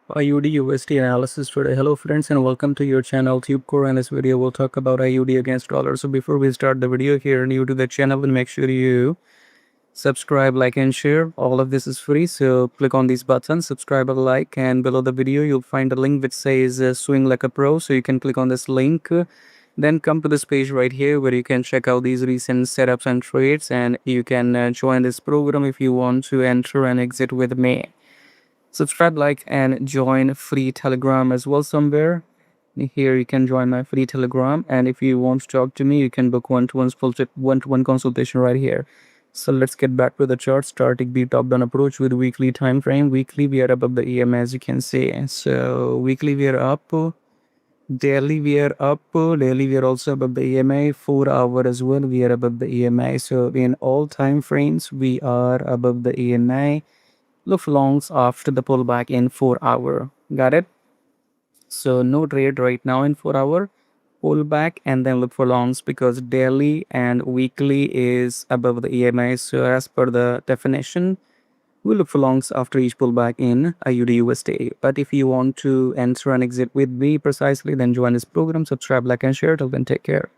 AUDUSD analysis today. Hello friends and welcome to your channel TubeCore. In this video we'll talk about AUD against dollar. So before we start the video, here new to the channel, make sure you subscribe, like and share. All of this is free, so click on these buttons, subscribe and like, and below the video you'll find a link which says swing like a pro, so you can click on this link. Then come to this page right here where you can check out these recent setups and trades, and you can join this program if you want to enter and exit with me. Subscribe, like, and join free Telegram as well somewhere. Here you can join my free Telegram, and if you want to talk to me, you can book one-to-one consultation right here. So let's get back to the chart. Starting B top down approach with weekly time frame. Weekly we are above the EM as you can see. So weekly we are up. Daily we are up. Daily we are also above the EMA. 4 hour as well we are above the EMA. So in all time frames we are above the EMA. Look for longs after the pullback in 4 hour. Got it? So no trade right now in 4 hour. Pullback and then look for longs because daily and weekly is above the EMA. So as per the definition, we look for longs after each pullback in AUDUSD. But if you want to enter and exit with me precisely, then join this program, subscribe, like and share. Till then, take care.